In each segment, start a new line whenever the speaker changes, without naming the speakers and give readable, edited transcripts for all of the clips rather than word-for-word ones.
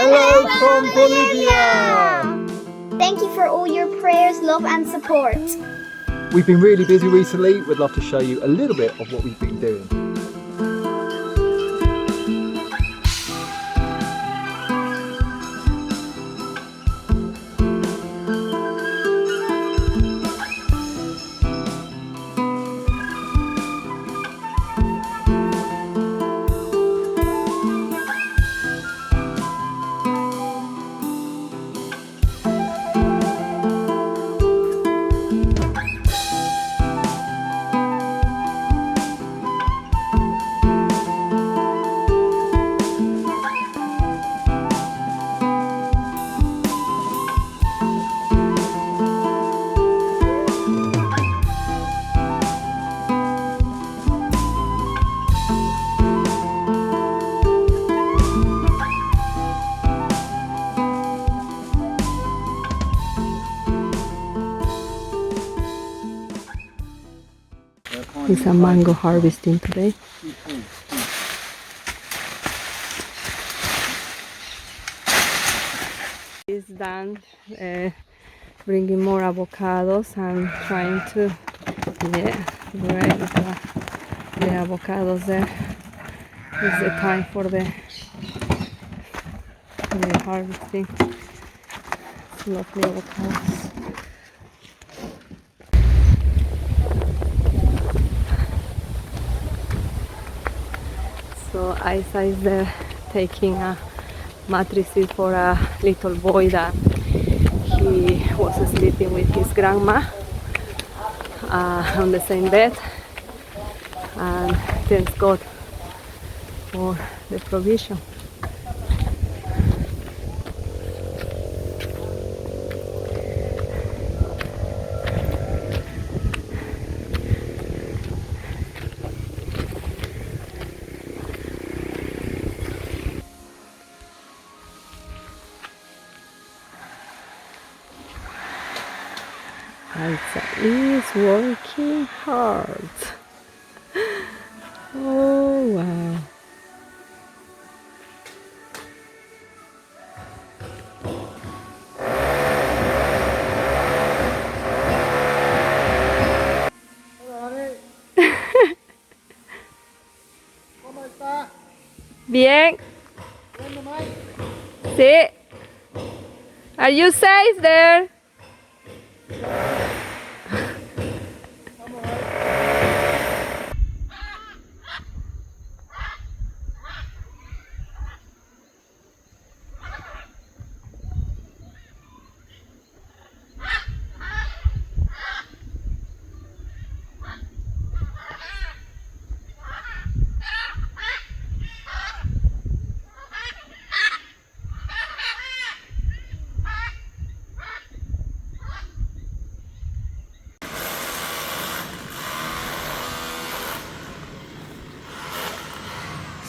Hello from Bolivia!
Thank you for all your prayers, love and support.
We've been really busy recently. We'd love to show you a little bit of what we've been doing.
It's a mango harvesting today. It's done bringing more avocados and trying to grab the avocados there. It's the time for the harvesting. It's lovely avocados. So Isa is there taking a mattresses for a little boy that he was sleeping with his grandma on the same bed, and thanks God for the provision. Isa is working hard. Oh wow. Bien. Sí. Are you safe there?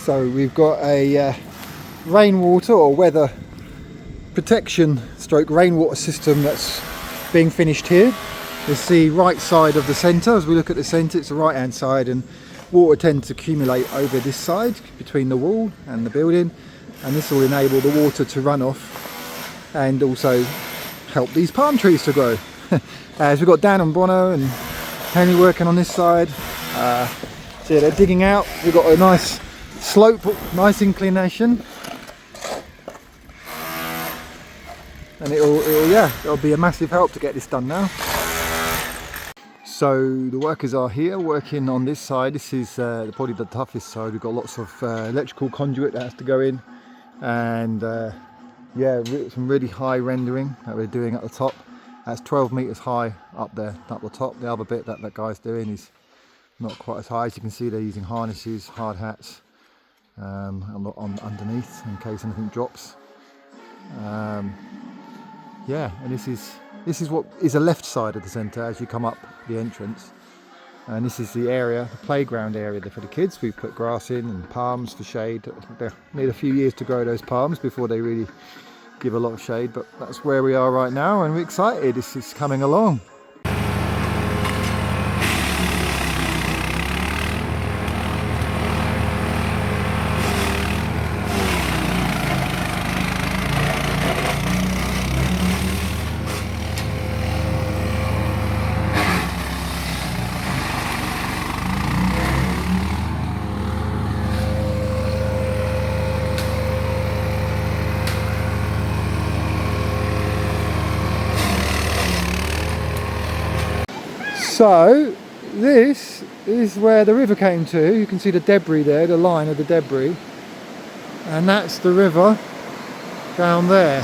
So we've got a rainwater or weather protection stroke rainwater system that's being finished here. It's the right side of the centre. As we look at the centre, it's the right hand side, and water tends to accumulate over this side between the wall and the building, and this will enable the water to run off and also help these palm trees to grow. As we've got Dan and Bono and Henry working on this side. So they're digging out. We've got a nice slope, nice inclination, and it'll be a massive help to get this done now. So the workers are here working on this side. This is probably the toughest side. We've got lots of electrical conduit that has to go in, and some really high rendering that we're doing at the top. That's 12 meters high up there at the top. The other bit that guy's doing is not quite as high. As you can see, they're using harnesses, hard hats underneath in case anything drops. And this is what is the left side of the centre as you come up the entrance, and this is the area, the playground area for the kids. We put grass in and palms for shade. They need a few years to grow those palms before they really give a lot of shade, but that's where we are right now, and we're excited. This is coming along. So this is where the river came to. You can see the debris there, the line of the debris, and that's the river down there,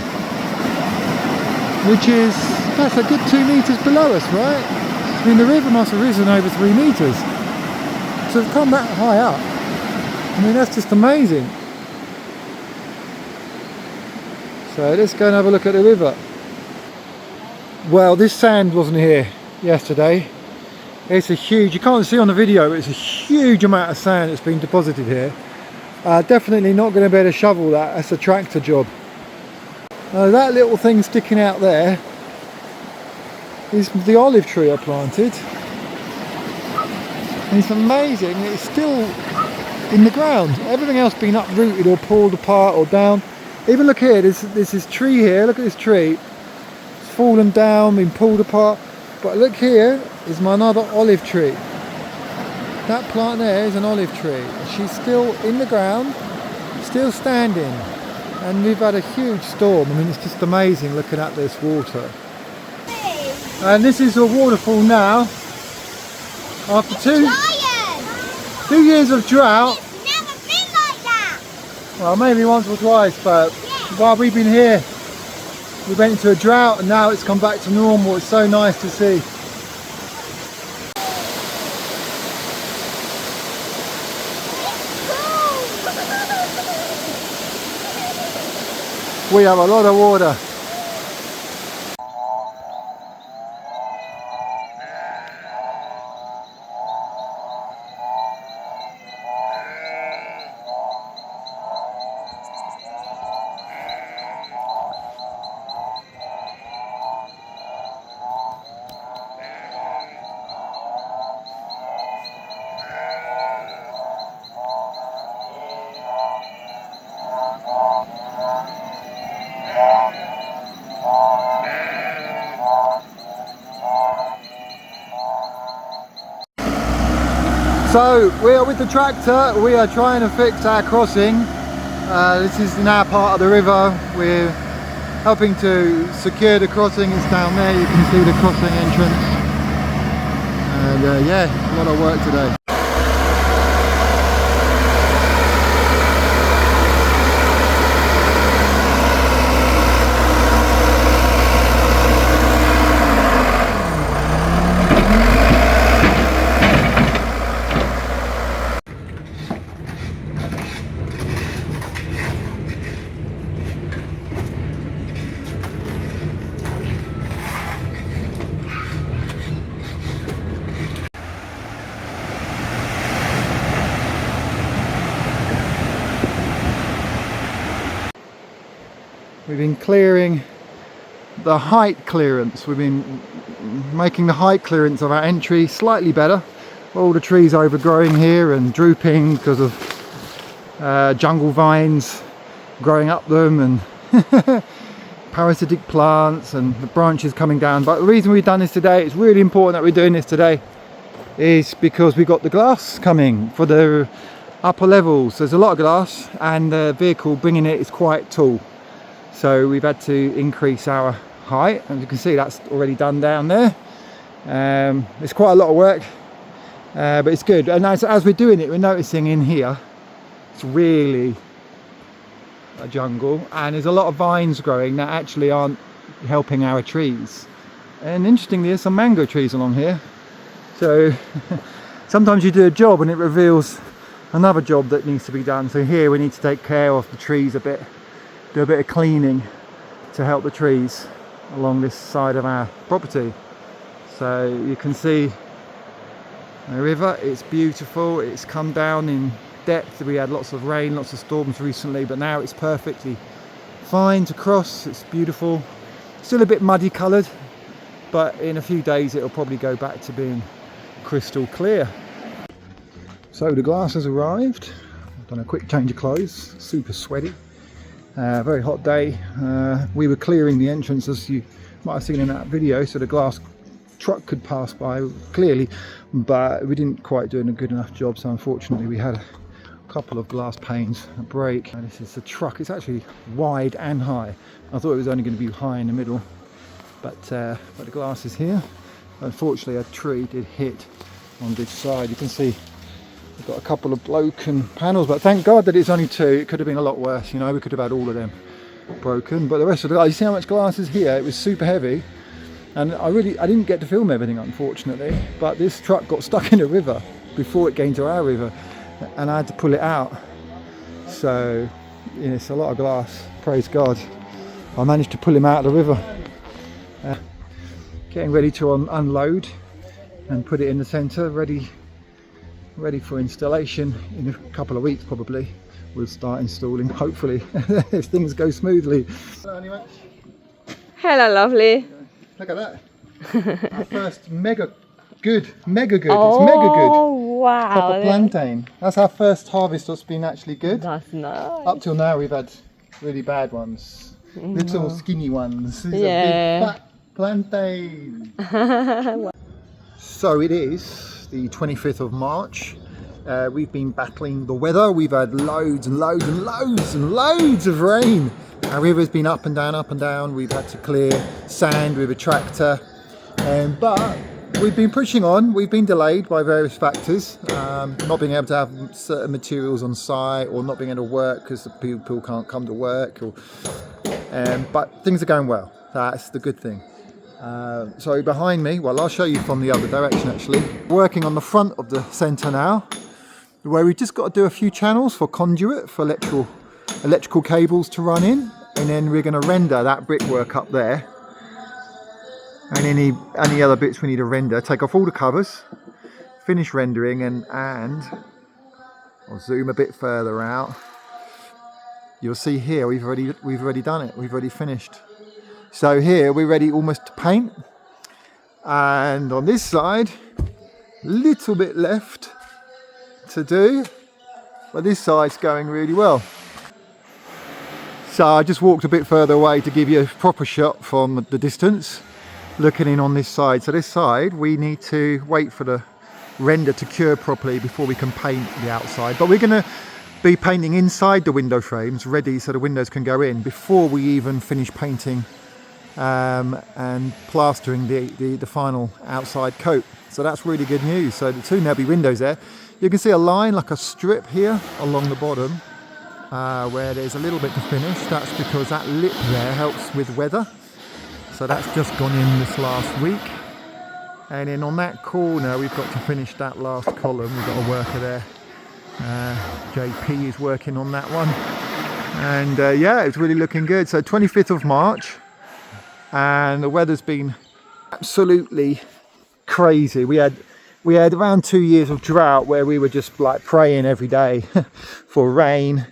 which is, that's a good 2 meters below us, right? I mean, the river must have risen over 3 meters to have come that high up. I mean, that's just amazing. So let's go and have a look at the river. Well, this sand wasn't here yesterday. It's a huge, you can't see on the video, but it's a huge amount of sand that's been deposited here. Definitely not going to be able to shovel that. That's a tractor job. That little thing sticking out there is the olive tree I planted. And it's amazing, it's still in the ground. Everything else been uprooted or pulled apart or down. Even look here, there's this tree here, look at this tree. It's fallen down, been pulled apart. But look here is my another olive tree. That plant there is an olive tree. She's still in the ground, still standing. And we've had a huge storm. I mean, it's just amazing looking at this water. And this is a waterfall now. After 2 years of drought.
It's never been like that.
Well, maybe once or twice, but while we've been here, we went into a drought and now it's come back to normal. It's so nice to see. We have a lot of water. So we are with the tractor, we are trying to fix our crossing. This is now part of the river. We're helping to secure the crossing. It's down there, you can see the crossing entrance. And yeah, a lot of work today. We've been clearing the height clearance. We've been making the height clearance of our entry slightly better. All the trees are overgrowing here and drooping because of jungle vines growing up them and parasitic plants and the branches coming down. But the reason we've done this today, it's really important that we're doing this today, is because we've got the glass coming for the upper levels. There's a lot of glass and the vehicle bringing it is quite tall. So we've had to increase our height, and you can see that's already done down there. It's quite a lot of work, but it's good. And as we're doing it, we're noticing in here, it's really a jungle, and there's a lot of vines growing that actually aren't helping our trees. And interestingly, there's some mango trees along here. So sometimes you do a job and it reveals another job that needs to be done. So here we need to take care of the trees a bit. Do a bit of cleaning to help the trees along this side of our property. So you can see the river, it's beautiful, it's come down in depth. We had lots of rain, lots of storms recently, but now it's perfectly fine to cross. It's beautiful, still a bit muddy coloured, but in a few days it'll probably go back to being crystal clear. So the glass has arrived. I've done a quick change of clothes, super sweaty. Very hot day. We were clearing the entrance, as you might have seen in that video, so the glass truck could pass by clearly, but we didn't quite do a good enough job, so unfortunately we had a couple of glass panes break. And this is the truck. It's actually wide and high. I thought it was only going to be high in the middle, but the glass is here. Unfortunately, a tree did hit on this side. You can see we've got a couple of broken panels, but thank God that it's only 2. It could have been a lot worse, you know, we could have had all of them broken. But the rest of the glass, you see how much glass is here? It was super heavy, and I didn't get to film everything, unfortunately, but this truck got stuck in the river before it came to our river, and I had to pull it out. So, you know, it's a lot of glass, praise God. I managed to pull him out of the river. Getting ready to unload and put it in the centre, ready for installation in a couple of weeks probably. We'll start installing, hopefully, if things go smoothly. Hello, anyway.
Hello, lovely.
Look at that. Our first mega good.
Oh,
It's mega good.
wow.
Proper plantain. That's our first harvest that's been actually good.
That's nice.
Up till now we've had really bad ones. Little skinny ones. These
Yeah.
are big fat plantain. So it is the 25th of March. We've been battling the weather. We've had loads and loads and loads and loads of rain. Our river's been up and down, up and down. We've had to clear sand with a tractor. But we've been pushing on. We've been delayed by various factors. Not being able to have certain materials on site, or not being able to work because the people can't come to work. But things are going well. That's the good thing. So behind me, well, I'll show you from the other direction actually. Working on the front of the centre now, where we've just got to do a few channels for conduit, for electrical cables to run in, and then we're going to render that brickwork up there. And any other bits we need to render, take off all the covers, finish rendering, and I'll zoom a bit further out. You'll see here we've already done it. We've already finished. So here we're ready almost to paint, and on this side, little bit left to do, but this side's going really well. So I just walked a bit further away to give you a proper shot from the distance, looking in on this side. So this side we need to wait for the render to cure properly before we can paint the outside, but we're going to be painting inside the window frames ready so the windows can go in before we even finish painting and plastering the final outside coat. So that's really good news. So soon there'll be windows there. You can see a line, like a strip here along the bottom where there's a little bit to finish. That's because that lip there helps with weather. So that's just gone in this last week. And then on that corner we've got to finish that last column. We've got a worker there. JP is working on that one. And yeah, it's really looking good. So 25th of March. And the weather's been absolutely crazy. We had around 2 years of drought where we were just like praying every day for rain,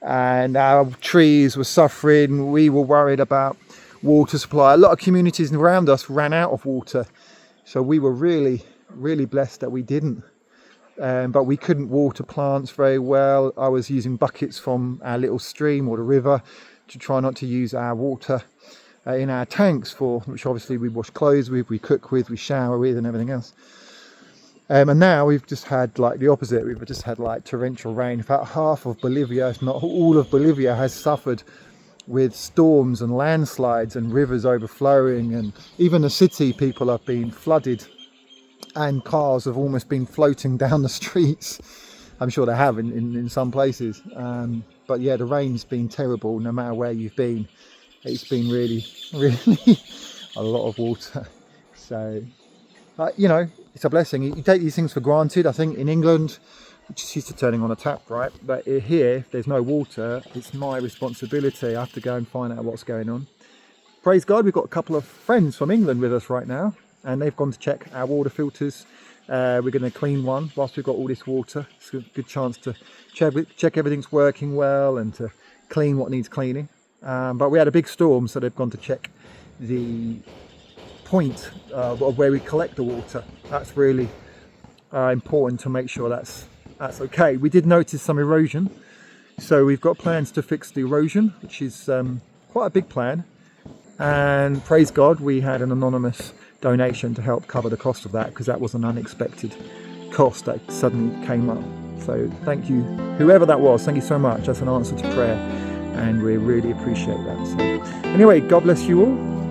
and our trees were suffering. We were worried about water supply. A lot of communities around us ran out of water, so we were really blessed that we didn't. But we couldn't water plants very well. I was using buckets from our little stream or the river to try not to use our water in our tanks, which obviously we wash clothes with, we cook with, we shower with, and everything else. And now we've just had like the opposite. We've just had like torrential rain. In fact, half of Bolivia, if not all of Bolivia, has suffered with storms and landslides and rivers overflowing, and even the city people have been flooded, and cars have almost been floating down the streets. I'm sure they have in some places. But yeah, the rain's been terrible no matter where you've been. It's been really a lot of water. So, you know, it's a blessing. You take these things for granted. I think in England, we're just used to turning on a tap, right? But here, if there's no water, it's my responsibility. I have to go and find out what's going on. Praise God, we've got a couple of friends from England with us right now, and they've gone to check our water filters. We're going to clean one whilst we've got all this water. It's a good chance to check everything's working well and to clean what needs cleaning. But we had a big storm, so they've gone to check the point of where we collect the water. That's really important to make sure that's okay. We did notice some erosion, so we've got plans to fix the erosion, which is quite a big plan. And praise God, we had an anonymous donation to help cover the cost of that, because that was an unexpected cost that suddenly came up. So thank you, whoever that was. Thank you so much. That's an answer to prayer, and we really appreciate that. So anyway, God bless you all.